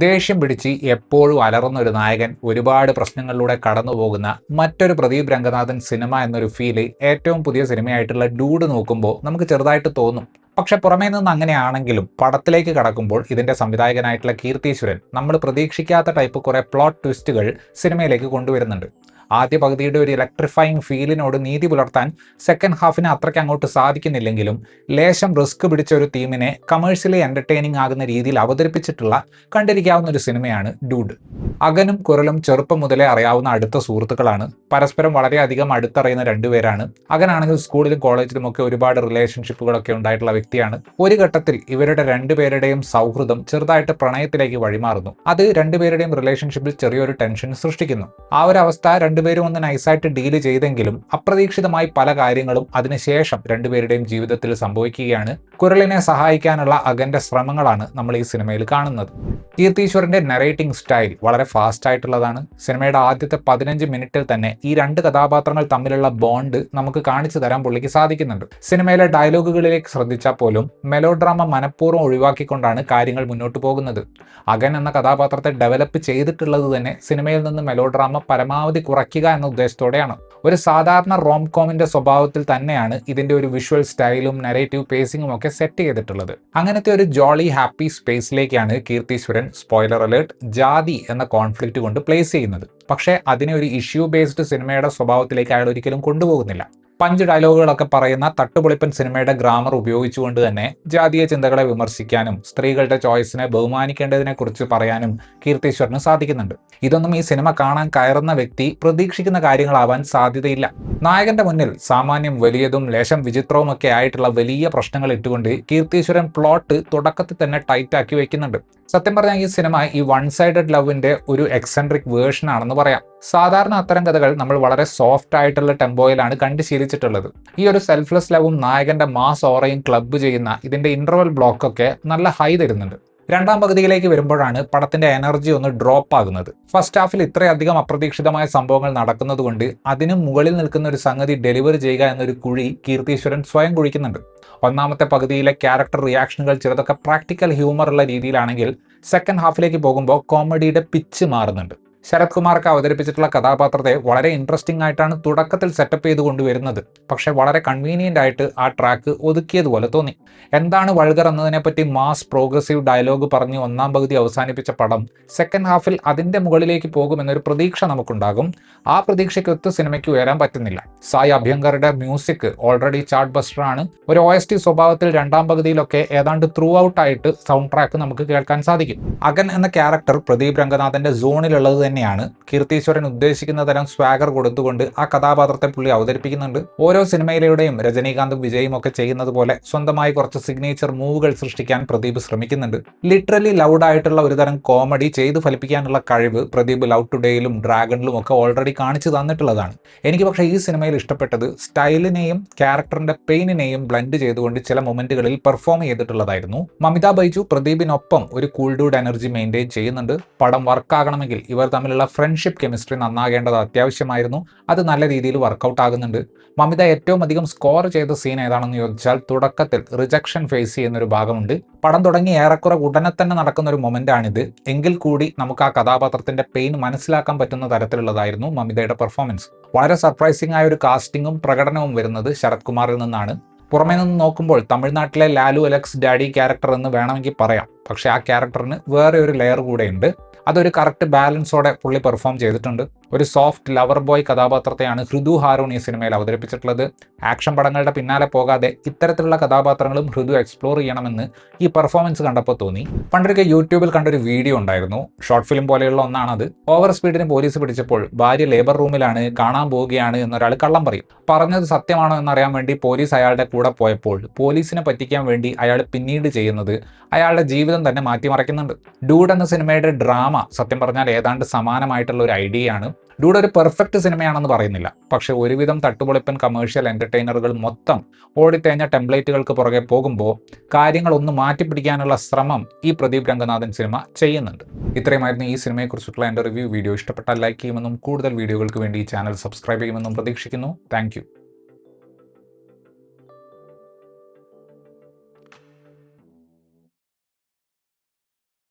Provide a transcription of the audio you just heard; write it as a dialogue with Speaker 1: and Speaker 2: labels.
Speaker 1: ദേഷ്യം പിടിച്ച് എപ്പോഴും അലറുന്ന ഒരു നായകൻ ഒരുപാട് പ്രശ്നങ്ങളിലൂടെ കടന്നുപോകുന്ന മറ്റൊരു പ്രദീപ് രംഗനാഥൻ സിനിമ എന്നൊരു ഫീല് ഏറ്റവും പുതിയ സിനിമയായിട്ടുള്ള ഡൂഡ് നോക്കുമ്പോൾ നമുക്ക് ചെറുതായിട്ട് തോന്നും. പക്ഷെ പുറമേ നിന്ന് അങ്ങനെയാണെങ്കിലും പടത്തിലേക്ക് കടക്കുമ്പോൾ ഇതിന്റെ സംവിധായകനായിട്ടുള്ള കീർത്തീശ്വരൻ നമ്മൾ പ്രതീക്ഷിക്കാത്ത ടൈപ്പ് കുറെ പ്ലോട്ട് ട്വിസ്റ്റുകൾ സിനിമയിലേക്ക് കൊണ്ടുവരുന്നുണ്ട്. ആദ്യ പകുതിയുടെ ഒരു ഇലക്ട്രിഫൈങ് ഫീലിനോട് നീതി പുലർത്താൻ സെക്കൻഡ് ഹാഫിന് അത്രയ്ക്ക് അങ്ങോട്ട് സാധിക്കുന്നില്ലെങ്കിലും ലേശം റിസ്ക് പിടിച്ച ഒരു തീമിനെ കമേഴ്ഷ്യലി എന്റർടൈനിങ് ആകുന്ന രീതിയിൽ അവതരിപ്പിച്ചിട്ടുള്ള കണ്ടിരിക്കാവുന്ന ഒരു സിനിമയാണ് ഡൂഡ്. അകനും കുരലും ചെറുപ്പം മുതലേ അറിയാവുന്ന അടുത്ത സുഹൃത്തുക്കളാണ്. പരസ്പരം വളരെയധികം അടുത്തറിയുന്ന രണ്ടുപേരാണ്. അകനാണെങ്കിൽ സ്കൂളിലും കോളേജിലും ഒക്കെ ഒരുപാട് റിലേഷൻഷിപ്പുകളൊക്കെ ഉണ്ടായിട്ടുള്ള വ്യക്തിയാണ്. ഒരു ഘട്ടത്തിൽ ഇവരുടെ രണ്ടുപേരുടെയും സൗഹൃദം ചെറുതായിട്ട് പ്രണയത്തിലേക്ക് വഴിമാറുന്നു. അത് രണ്ടുപേരുടെയും റിലേഷൻഷിപ്പിൽ ചെറിയൊരു ടെൻഷൻ സൃഷ്ടിക്കുന്നു. ആ ഒരു അവസ്ഥ രണ്ടുപേരും ഒന്ന് നൈസായിട്ട് ഡീല് ചെയ്തെങ്കിലും അപ്രതീക്ഷിതമായി പല കാര്യങ്ങളും അതിനുശേഷം രണ്ടുപേരുടെയും ജീവിതത്തിൽ സംഭവിക്കുകയാണ്. കുരളിനെ സഹായിക്കാനുള്ള അകന്റെ ശ്രമങ്ങളാണ് നമ്മൾ ഈ സിനിമയിൽ കാണുന്നത്. കീർത്തീശ്വരന്റെ നറേറ്റിംഗ് സ്റ്റൈൽ വളരെ ഫാസ്റ്റ് ആയിട്ടുള്ളതാണ്. സിനിമയുടെ ആദ്യത്തെ 15 മിനിറ്റിൽ തന്നെ ഈ രണ്ട് കഥാപാത്രങ്ങൾ തമ്മിലുള്ള ബോണ്ട് നമുക്ക് കാണിച്ചു തരാൻ പുള്ളിക്ക് സാധിക്കുന്നുണ്ട്. സിനിമയിലെ ഡയലോഗുകളിലേക്ക് ശ്രദ്ധിച്ചാൽ പോലും മെലോഡ്രാമ മനഃപൂർവ്വം ഒഴിവാക്കിക്കൊണ്ടാണ് കാര്യങ്ങൾ മുന്നോട്ട് പോകുന്നത്. അകൻ എന്ന കഥാപാത്രത്തെ ഡെവലപ്പ് ചെയ്തിട്ടുള്ളത് തന്നെ സിനിമയിൽ നിന്ന് മെലോഡ്രാമ പരമാവധി കുറയ്ക്കുക എന്ന ഉദ്ദേശത്തോടെയാണ്. ഒരു സാധാരണ റോം കോമിന്റെ സ്വഭാവത്തിൽ തന്നെയാണ് ഇതിന്റെ ഒരു വിഷ്വൽ സ്റ്റൈലും നരേറ്റീവ് പേസിംഗും ഒക്കെ സെറ്റ് ചെയ്തിട്ടുള്ളത്. അങ്ങനത്തെ ഒരു Jolly happy സ്പേസിലേക്കാണ് Keertheeswaran spoiler alert ജാതി എന്ന കോൺഫ്ലിക്റ്റ് കൊണ്ട് പ്ലേസ് ചെയ്യുന്നത്. പക്ഷേ അതിനെ ഒരു ഇഷ്യൂ ബേസ്ഡ് സിനിമയുടെ സ്വഭാവത്തിലേക്ക് അയാൾ ഒരിക്കലും കൊണ്ടുപോകുന്നില്ല. പഞ്ച് ഡയലോഗുകളൊക്കെ പറയുന്ന തട്ടുപൊളിപ്പൻ സിനിമയുടെ ഗ്രാമർ ഉപയോഗിച്ചുകൊണ്ട് തന്നെ ജാതീയ ചിന്തകളെ വിമർശിക്കാനും സ്ത്രീകളുടെ ചോയ്സിനെ ബഹുമാനിക്കേണ്ടതിനെ കുറിച്ച് പറയാനും കീർത്തീശ്വരന് സാധിക്കുന്നുണ്ട്. ഇതൊന്നും ഈ സിനിമ കാണാൻ കയറുന്ന വ്യക്തി പ്രതീക്ഷിക്കുന്ന കാര്യങ്ങളാവാൻ സാധ്യതയില്ല. നായകന്റെ മുന്നിൽ സാമാന്യം വലിയതും ലേശം വിചിത്രവുമൊക്കെ ആയിട്ടുള്ള വലിയ പ്രശ്നങ്ങൾ ഇട്ടുകൊണ്ട് കീർത്തീശ്വരൻ പ്ലോട്ട് തുടക്കത്തിൽ തന്നെ ടൈറ്റ് ആക്കി വെക്കുന്നുണ്ട്. സത്യം പറഞ്ഞാൽ ഈ സിനിമ ഈ വൺ സൈഡഡ് ലവിന്റെ ഒരു എക്സെൻട്രിക് വേർഷൻ ആണെന്ന് പറയാം. സാധാരണ അത്തരം കഥകൾ നമ്മൾ വളരെ സോഫ്റ്റ് ആയിട്ടുള്ള ടെമ്പോയിലാണ് കണ്ടു ശീലിച്ചിട്ടുള്ളത്. ഈ ഒരു സെൽഫ്ലെസ് ലവും നായകന്റെ മാസ് ഓറയും ക്ലബ്ബ് ചെയ്യുന്ന ഇതിന്റെ ഇന്റർവൽ ബ്ലോക്കൊക്കെ നല്ല ഹൈ തരുന്നുണ്ട്. രണ്ടാം പകുതിയിലേക്ക് വരുമ്പോഴാണ് പടത്തിന്റെ എനർജി ഒന്ന് ഡ്രോപ്പ് ആകുന്നത്. ഫസ്റ്റ് ഹാഫിൽ ഇത്രയധികം അപ്രതീക്ഷിതമായ സംഭവങ്ങൾ നടക്കുന്നത് കൊണ്ട് അതിന് മുകളിൽ നിൽക്കുന്ന ഒരു സംഗതി ഡെലിവർ ചെയ്യുക എന്നൊരു കുഴി കീർത്തീശ്വരൻ സ്വയം കുഴിക്കുന്നുണ്ട്. ഒന്നാമത്തെ പകുതിയിലെ ക്യാരക്ടർ റിയാക്ഷനുകൾ ചിലതൊക്കെ പ്രാക്ടിക്കൽ ഹ്യൂമർ ഉള്ള രീതിയിലാണെങ്കിൽ സെക്കൻഡ് ഹാഫിലേക്ക് പോകുമ്പോൾ കോമഡിയുടെ പിച്ച് മാറുന്നുണ്ട്. ശരത് കുമാർക്ക് അവതരിപ്പിച്ചിട്ടുള്ള കഥാപാത്രത്തെ വളരെ ഇൻട്രസ്റ്റിംഗ് ആയിട്ടാണ് തുടക്കത്തിൽ സെറ്റപ്പ് ചെയ്ത് കൊണ്ടുവരുന്നത്. പക്ഷെ വളരെ കൺവീനിയന്റ് ആയിട്ട് ആ ട്രാക്ക് ഒതുക്കിയതുപോലെ തോന്നി. എന്താണ് വൾഗർ എന്നതിനെപ്പറ്റി മാസ് പ്രോഗ്രസീവ് ഡയലോഗ് പറഞ്ഞ് ഒന്നാം പകുതി അവസാനിപ്പിച്ച പടം സെക്കൻഡ് ഹാഫിൽ അതിന്റെ മുകളിലേക്ക് പോകുമെന്നൊരു പ്രതീക്ഷ നമുക്കുണ്ടാകും. ആ പ്രതീക്ഷയ്ക്കൊത്ത് സിനിമയ്ക്ക് ഉയരാൻ പറ്റുന്നില്ല. സായി അഭ്യങ്കറുടെ മ്യൂസിക് ഓൾറെഡി ചാർട്ട് ബസ്റ്റർ ആണ്. ഒരു OST സ്വഭാവത്തിൽ രണ്ടാം പകുതിയിലൊക്കെ ഏതാണ്ട് ത്രൂ ഔട്ട് ആയിട്ട് സൗണ്ട് ട്രാക്ക് നമുക്ക് കേൾക്കാൻ സാധിക്കും. അകൻ എന്ന ക്യാരക്ടർ പ്രദീപ് രംഗനാഥന്റെ സോണിലുള്ളത് തന്നെയാണ്. കീർത്തീശ്വരൻ ഉദ്ദേശിക്കുന്ന തരം സ്വാഗർ കൊടുത്തുകൊണ്ട് ആ കഥാപാത്രത്തെ പുള്ളി അവതരിപ്പിക്കുന്നുണ്ട്. ഓരോ സിനിമയിലൂടെയും രജനീകാന്തും വിജയും ഒക്കെ ചെയ്യുന്നത് പോലെ സ്വന്തമായി കുറച്ച് സിഗ്നേച്ചർ മൂവുകൾ സൃഷ്ടിക്കാൻ പ്രദീപ് ശ്രമിക്കുന്നുണ്ട്. ലിറ്ററലി ലൗഡ് ആയിട്ടുള്ള ഒരു തരം കോമഡി ചെയ്ത് ഫലിപ്പിക്കാനുള്ള കഴിവ് പ്രദീപ് ലവ് ടുഡേയിലും ഡ്രാഗണിലും ഒക്കെ ഓൾറെഡി കാണിച്ചു തന്നിട്ടുള്ളതാണ്. എനിക്ക് പക്ഷേ ഈ സിനിമയിൽ ഇഷ്ടപ്പെട്ടത് സ്റ്റൈലിനെയും ക്യാരക്ടറിന്റെ പെയിനിനെയും ബ്ലെൻഡ് ചെയ്തുകൊണ്ട് ചില മൊമെന്റുകളിൽ പെർഫോം ചെയ്തിട്ടുള്ളതായിരുന്നു. മമിത ബൈജു പ്രദീപിനൊപ്പം ഒരു കൂൾ ഡൂഡ് എനർജി മെയിൻറ്റെയിൻ ചെയ്യുന്നുണ്ട്. പടം വർക്കാകണമെങ്കിൽ ഇവർ തമ്മിലുള്ള ഫ്രണ്ട്ഷിപ്പ് കെമിസ്ട്രി നന്നാകേണ്ടത് അത്യാവശ്യമായിരുന്നു. അത് നല്ല രീതിയിൽ വർക്കൗട്ട് ആകുന്നുണ്ട്. മമിത ഏറ്റവും അധികം സ്കോർ ചെയ്ത സീൻ ഏതാണെന്ന് ചോദിച്ചാൽ തുടക്കത്തിൽ റിജക്ഷൻ ഫേസ് ചെയ്യുന്നൊരു ഭാഗമുണ്ട്. പടം തുടങ്ങി ഏറെക്കുറെ ഉടനെ തന്നെ നടക്കുന്ന ഒരു മൊമെന്റാണിത്. എങ്കിൽ കൂടി നമുക്ക് ആ കഥാപാത്രത്തിന്റെ പെയിൻ മനസ്സിലാക്കാൻ പറ്റുന്ന തരത്തിലുള്ളതായിരുന്നു മമിതയുടെ പെർഫോമൻസ്. വളരെ സർപ്രൈസിംഗ് ആയ ഒരു കാസ്റ്റിംഗും പ്രകടനവും വരുന്നത് ശരത് കുമാറിൽ നിന്നാണ്. പുറമേ നിന്ന് നോക്കുമ്പോൾ തമിഴ്നാട്ടിലെ ലാലു അലക്സ് ഡാഡി ക്യാരക്ടർ എന്ന് വേണമെങ്കിൽ പറയാം. പക്ഷെ ആ ക്യാരക്ടറിന് വേറെ ഒരു ലെയർ കൂടെയുണ്ട്. അതൊരു കറക്റ്റ് ബാലൻസോടെ പുള്ളി പെർഫോം ചെയ്തിട്ടുണ്ട്. ഒരു സോഫ്റ്റ് ലവർ ബോയ് കഥാപാത്രത്തെയാണ് ഹൃദു ഹാരൂൺ ഈ സിനിമയിൽ അവതരിപ്പിച്ചിട്ടുള്ളത്. ആക്ഷൻ പടങ്ങളുടെ പിന്നാലെ പോകാതെ ഇത്തരത്തിലുള്ള കഥാപാത്രങ്ങളും ഹൃദു എക്സ്പ്ലോർ ചെയ്യണമെന്ന് ഈ പെർഫോമൻസ് കണ്ടപ്പോൾ തോന്നി. പണ്ടൊക്കെ യൂട്യൂബിൽ കണ്ടൊരു വീഡിയോ ഉണ്ടായിരുന്നു. ഷോർട്ട് ഫിലിം പോലെയുള്ള ഒന്നാണത്. ഓവർ സ്പീഡിന് പോലീസ് പിടിച്ചപ്പോൾ ഭാര്യ ലേബർ റൂമിലാണ്, കാണാൻ പോവുകയാണ് എന്നൊരാൾ കള്ളം പറയും. പറഞ്ഞത് സത്യമാണോ എന്നറിയാൻ വേണ്ടി പോലീസ് അയാളുടെ കൂടെ പോയപ്പോൾ പോലീസിനെ പറ്റിക്കാൻ വേണ്ടി അയാൾ പിന്നീട് ചെയ്യുന്നത് അയാളുടെ ജീവിതം തന്നെ മാറ്റിമറിക്കുന്നുണ്ട്. ഡൂഡ് എന്ന സിനിമയുടെ ഡ്രാമ സത്യം പറഞ്ഞാൽ ഏതാണ്ട് സമാനമായിട്ടുള്ള ഒരു ഐഡിയയാണ്. ഡൂഡ് ഒരു പെർഫെക്റ്റ് സിനിമയാണെന്ന് പറയുന്നില്ല. പക്ഷെ ഒരുവിധം തട്ടുപൊളിപ്പൻ കമേഴ്ഷ്യൽ എന്റർടൈനറുകൾ മൊത്തം ഓടിത്തേഞ്ഞ ടെംപ്ലേറ്റുകൾക്ക് പുറകെ പോകുമ്പോൾ കാര്യങ്ങൾ ഒന്ന് മാറ്റിപ്പിടിക്കാനുള്ള ശ്രമം ഈ പ്രദീപ് രംഗനാഥൻ സിനിമ ചെയ്യുന്നുണ്ട്. ഇത്രയുമായിരുന്നു ഈ സിനിമയെക്കുറിച്ചിട്ടുള്ള എൻ്റെ റിവ്യൂ. വീഡിയോ ഇഷ്ടപ്പെട്ടാൽ ലൈക്ക് ചെയ്യുമെന്നും കൂടുതൽ വീഡിയോകൾക്ക് വേണ്ടി ഈ ചാനൽ സബ്സ്ക്രൈബ് ചെയ്യുമെന്നും പ്രതീക്ഷിക്കുന്നു. താങ്ക്